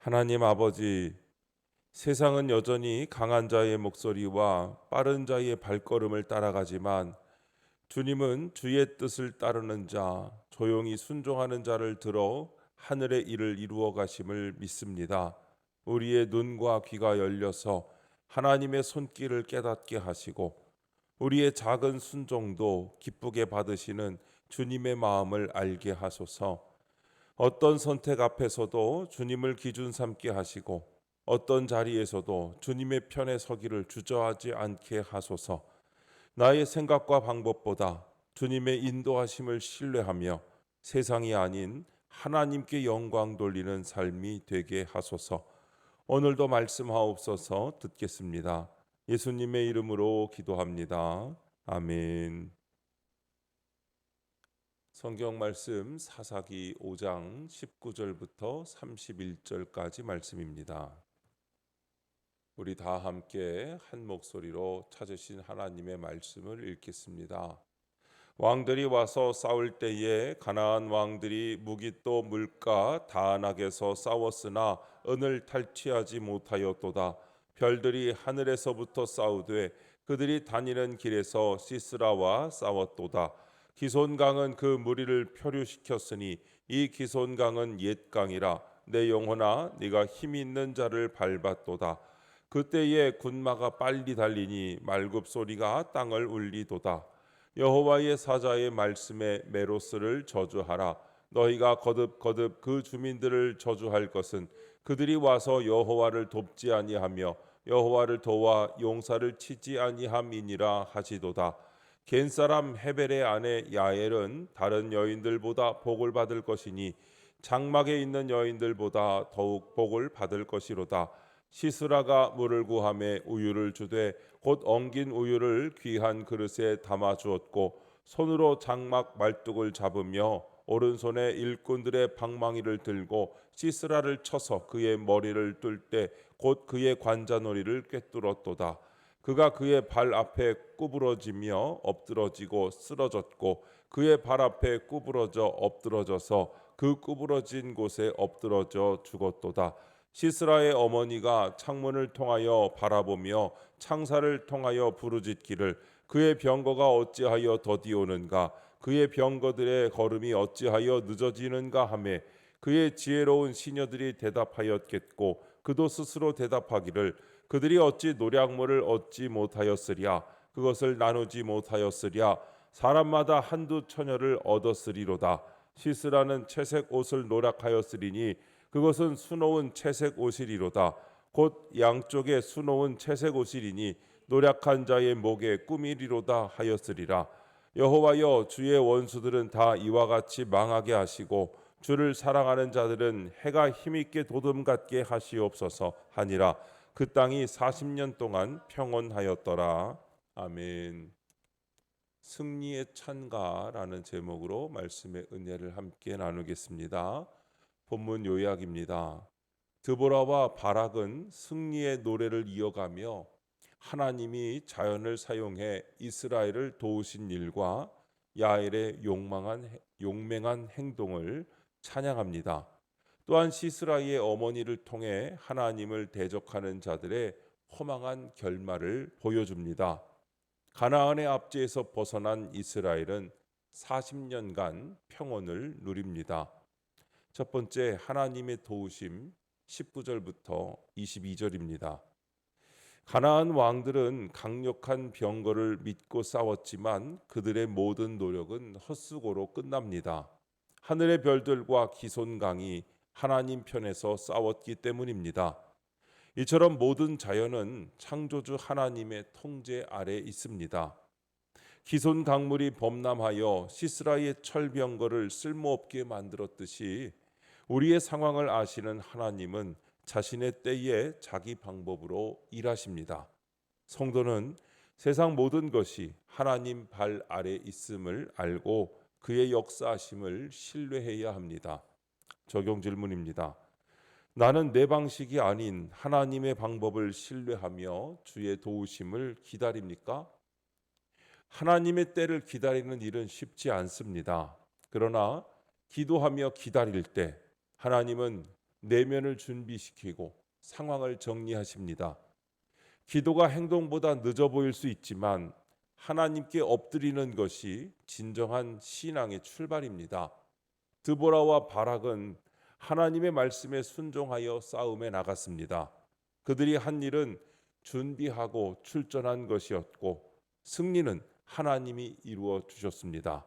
하나님 아버지, 세상은 여전히 강한 자의 목소리와 빠른 자의 발걸음을 따라가지만 주님은 주의 뜻을 따르는 자, 조용히 순종하는 자를 들어 하늘의 일을 이루어 가심을 믿습니다. 우리의 눈과 귀가 열려서 하나님의 손길을 깨닫게 하시고 우리의 작은 순종도 기쁘게 받으시는 주님의 마음을 알게 하소서. 어떤 선택 앞에서도 주님을 기준 삼게 하시고 어떤 자리에서도 주님의 편에 서기를 주저하지 않게 하소서. 나의 생각과 방법보다 주님의 인도하심을 신뢰하며 세상이 아닌 하나님께 영광 돌리는 삶이 되게 하소서. 오늘도 말씀하옵소서. 듣겠습니다. 예수님의 이름으로 기도합니다. 아멘. 성경 말씀 사사기 5장 19절부터 31절까지 말씀입니다. 우리 다 함께 한 목소리로 찾으신 하나님의 말씀을 읽겠습니다. 왕들이 와서 싸울 때에 가나안 왕들이 무기또 물가 다안악에서 싸웠으나 은을 탈취하지 못하였도다. 별들이 하늘에서부터 싸우되 그들이 다니는 길에서 시스라와 싸웠도다. 기손강은 그 무리를 표류시켰으니 이 기손강은 옛 강이라. 내 영혼아 네가 힘 있는 자를 밟았도다. 그때에 군마가 빨리 달리니 말굽 소리가 땅을 울리도다. 여호와의 사자의 말씀에 메로스를 저주하라. 너희가 거듭거듭 그 주민들을 저주할 것은 그들이 와서 여호와를 돕지 아니하며 여호와를 도와 용사를 치지 아니함이니라 하시도다. 겐 사람 헤벨의 아내 야엘은 다른 여인들보다 복을 받을 것이니 장막에 있는 여인들보다 더욱 복을 받을 것이로다. 시스라가 물을 구하매 우유를 주되 곧 엉긴 우유를 귀한 그릇에 담아 주었고 손으로 장막 말뚝을 잡으며 오른손에 일꾼들의 방망이를 들고 시스라를 쳐서 그의 머리를 뚫 때 곧 그의 관자놀이를 꿰뚫었도다. 그가 그의 발 앞에 구부러지며 엎드러지고 쓰러졌고 그의 발 앞에 구부러져 엎드러져서 그 구부러진 곳에 엎드러져 죽었도다. 시스라의 어머니가 창문을 통하여 바라보며 창사를 통하여 부르짖기를 그의 병거가 어찌하여 더디오는가 그의 병거들의 걸음이 어찌하여 늦어지는가 하며 그의 지혜로운 시녀들이 대답하였겠고 그도 스스로 대답하기를 그들이 어찌 노략물을 얻지 못하였으랴 그것을 나누지 못하였으랴 사람마다 한두 처녀를 얻었으리로다. 시스라는 채색 옷을 노략하였으리니 그것은 수놓은 채색 옷이리로다. 곧 양쪽에 수놓은 채색 옷이리니 노략한 자의 목에 꾸미리로다 하였으리라. 여호와여 주의 원수들은 다 이와 같이 망하게 하시고 주를 사랑하는 자들은 해가 힘있게 도둠 같게 하시옵소서 하니라. 그 땅이 40년 동안 평온하였더라. 아멘. 승리의 찬가라는 제목으로 말씀의 은혜를 함께 나누겠습니다. 본문 요약입니다. 드보라와 바락은 승리의 노래를 이어가며 하나님이 자연을 사용해 이스라엘을 도우신 일과 야엘의 용맹한 행동을 찬양합니다. 또한 시스라의 어머니를 통해 하나님을 대적하는 자들의 허망한 결말을 보여줍니다. 가나안의 압제에서 벗어난 이스라엘은 40년간 평온을 누립니다. 첫 번째, 하나님의 도우심 19절부터 22절입니다. 가나안 왕들은 강력한 병거를 믿고 싸웠지만 그들의 모든 노력은 헛수고로 끝납니다. 하늘의 별들과 기손강이 하나님 편에서 싸웠기 때문입니다. 이처럼 모든 자연은 창조주 하나님의 통제 아래 있습니다. 기손 강물이 범람하여 시스라의 철병거를 쓸모없게 만들었듯이 우리의 상황을 아시는 하나님은 자신의 때에 자기 방법으로 일하십니다. 성도는 세상 모든 것이 하나님 발 아래 있음을 알고 그의 역사하심을 신뢰해야 합니다. 적용 질문입니다. 나는 내 방식이 아닌 하나님의 방법을 신뢰하며 주의 도우심을 기다립니까? 하나님의 때를 기다리는 일은 쉽지 않습니다. 그러나 기도하며 기다릴 때 하나님은 내면을 준비시키고 상황을 정리하십니다. 기도가 행동보다 늦어 보일 수 있지만 하나님께 엎드리는 것이 진정한 신앙의 출발입니다. 드보라와 바락은 하나님의 말씀에 순종하여 싸움에 나갔습니다. 그들이 한 일은 준비하고 출전한 것이었고 승리는 하나님이 이루어 주셨습니다.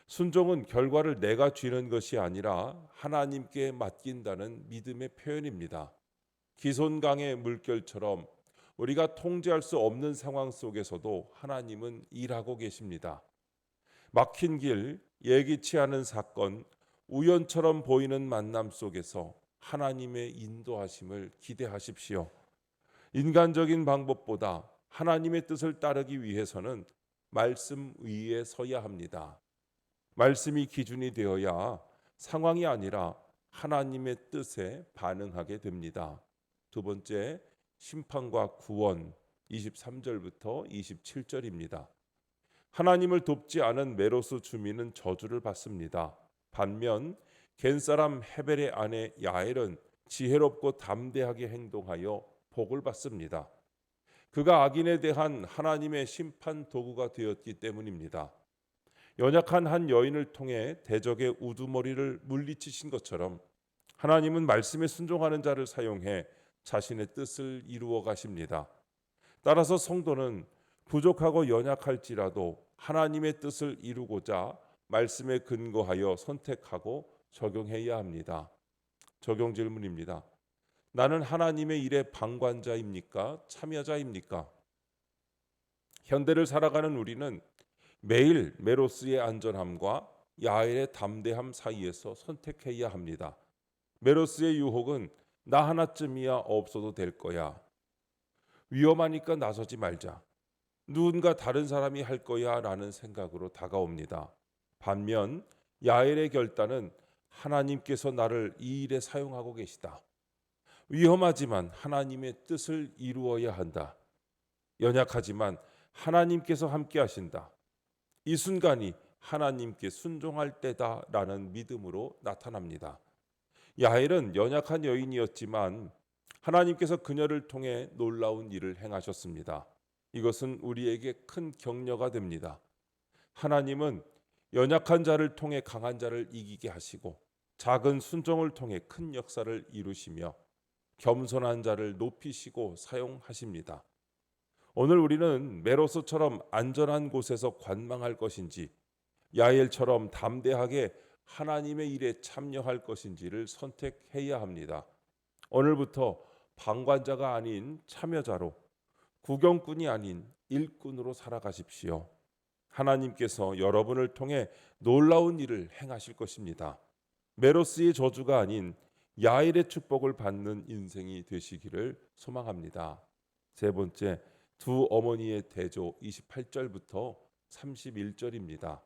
순종은 결과를 내가 쥐는 것이 아니라 하나님께 맡긴다는 믿음의 표현입니다. 기손강의 물결처럼 우리가 통제할 수 없는 상황 속에서도 하나님은 일하고 계십니다. 막힌 길, 예기치 않은 사건, 우연처럼 보이는 만남 속에서 하나님의 인도하심을 기대하십시오. 인간적인 방법보다 하나님의 뜻을 따르기 위해서는 말씀 위에 서야 합니다. 말씀이 기준이 되어야 상황이 아니라 하나님의 뜻에 반응하게 됩니다. 두 번째, 심판과 구원 23절부터 27절입니다. 하나님을 돕지 않은 메로스 주민은 저주를 받습니다. 반면 겐사람 헤벨의 아내 야엘은 지혜롭고 담대하게 행동하여 복을 받습니다. 그가 악인에 대한 하나님의 심판 도구가 되었기 때문입니다. 연약한 한 여인을 통해 대적의 우두머리를 물리치신 것처럼 하나님은 말씀에 순종하는 자를 사용해 자신의 뜻을 이루어 가십니다. 따라서 성도는 부족하고 연약할지라도 하나님의 뜻을 이루고자 말씀에 근거하여 선택하고 적용해야 합니다. 적용 질문입니다. 나는 하나님의 일에 방관자입니까? 참여자입니까? 현대를 살아가는 우리는 매일 메로스의 안전함과 야엘의 담대함 사이에서 선택해야 합니다. 메로스의 유혹은 나 하나쯤이야 없어도 될 거야. 위험하니까 나서지 말자. 누군가 다른 사람이 할 거야 라는 생각으로 다가옵니다. 반면 야엘의 결단은 하나님께서 나를 이 일에 사용하고 계시다. 위험하지만 하나님의 뜻을 이루어야 한다. 연약하지만 하나님께서 함께 하신다. 이 순간이 하나님께 순종할 때다라는 믿음으로 나타납니다. 야엘은 연약한 여인이었지만 하나님께서 그녀를 통해 놀라운 일을 행하셨습니다. 이것은 우리에게 큰 격려가 됩니다. 하나님은 연약한 자를 통해 강한 자를 이기게 하시고 작은 순종을 통해 큰 역사를 이루시며 겸손한 자를 높이시고 사용하십니다. 오늘 우리는 메로스처럼 안전한 곳에서 관망할 것인지 야엘처럼 담대하게 하나님의 일에 참여할 것인지를 선택해야 합니다. 오늘부터 방관자가 아닌 참여자로, 구경꾼이 아닌 일꾼으로 살아가십시오. 하나님께서 여러분을 통해 놀라운 일을 행하실 것입니다. 메로스의 저주가 아닌 야엘의 축복을 받는 인생이 되시기를 소망합니다. 세 번째, 두 어머니의 대조 28절부터 31절입니다.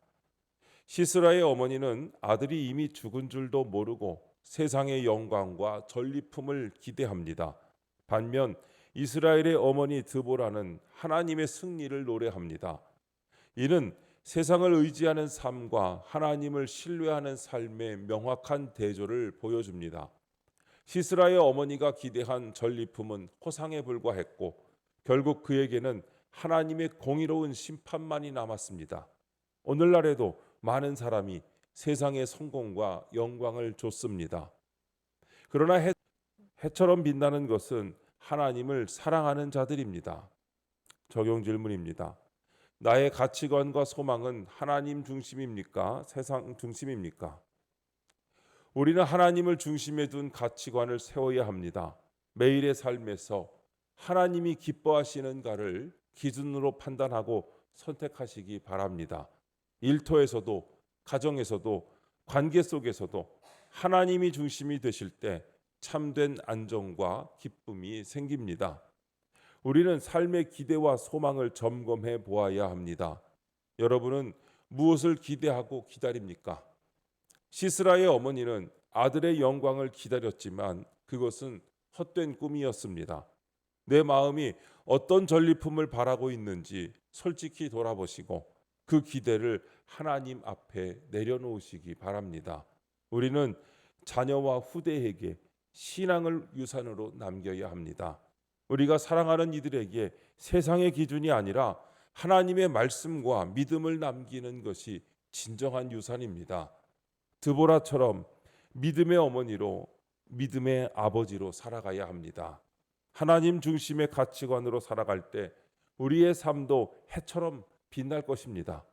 시스라의 어머니는 아들이 이미 죽은 줄도 모르고 세상의 영광과 전리품을 기대합니다. 반면 이스라엘의 어머니 드보라는 하나님의 승리를 노래합니다. 이는 세상을 의지하는 삶과 하나님을 신뢰하는 삶의 명확한 대조를 보여줍니다. 시스라의 어머니가 기대한 전리품은 허상에 불과했고 결국 그에게는 하나님의 공의로운 심판만이 남았습니다. 오늘날에도 많은 사람이 세상의 성공과 영광을 좇습니다. 그러나 해처럼 빛나는 것은 하나님을 사랑하는 자들입니다. 적용 질문입니다. 나의 가치관과 소망은 하나님 중심입니까? 세상 중심입니까? 우리는 하나님을 중심에 둔 가치관을 세워야 합니다. 매일의 삶에서 하나님이 기뻐하시는가를 기준으로 판단하고 선택하시기 바랍니다. 일터에서도 가정에서도 관계 속에서도 하나님이 중심이 되실 때 참된 안정과 기쁨이 생깁니다. 우리는 삶의 기대와 소망을 점검해 보아야 합니다. 여러분은 무엇을 기대하고 기다립니까? 시스라의 어머니는 아들의 영광을 기다렸지만 그것은 헛된 꿈이었습니다. 내 마음이 어떤 전리품을 바라고 있는지 솔직히 돌아보시고 그 기대를 하나님 앞에 내려놓으시기 바랍니다. 우리는 자녀와 후대에게 신앙을 유산으로 남겨야 합니다. 우리가 사랑하는 이들에게 세상의 기준이 아니라 하나님의 말씀과 믿음을 남기는 것이 진정한 유산입니다. 드보라처럼 믿음의 어머니로 믿음의 아버지로 살아가야 합니다. 하나님 중심의 가치관으로 살아갈 때 우리의 삶도 해처럼 빛날 것입니다.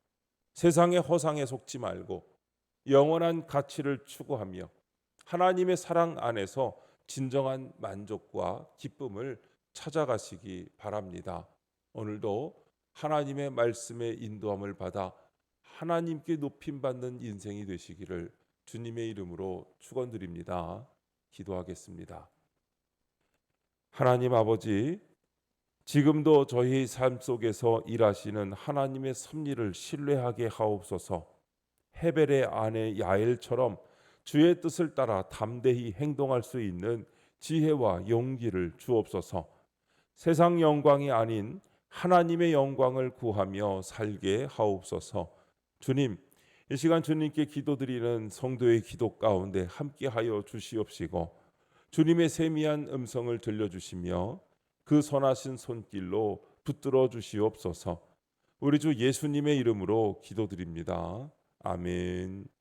세상의 허상에 속지 말고 영원한 가치를 추구하며 하나님의 사랑 안에서 진정한 만족과 기쁨을 찾아가시기 바랍니다. 오늘도 하나님의 말씀의 인도함을 받아 하나님께 높임받는 인생이 되시기를 주님의 이름으로 축원드립니다. 기도하겠습니다. 하나님 아버지, 지금도 저희 삶 속에서 일하시는 하나님의 섭리를 신뢰하게 하옵소서. 헤벨의 아내 야엘처럼 주의 뜻을 따라 담대히 행동할 수 있는 지혜와 용기를 주옵소서. 세상 영광이 아닌 하나님의 영광을 구하며 살게 하옵소서. 주님, 이 시간 주님께 기도드리는 성도의 기도 가운데 함께하여 주시옵시고 주님의 세미한 음성을 들려주시며 그 선하신 손길로 붙들어 주시옵소서. 우리 주 예수님의 이름으로 기도드립니다. 아멘.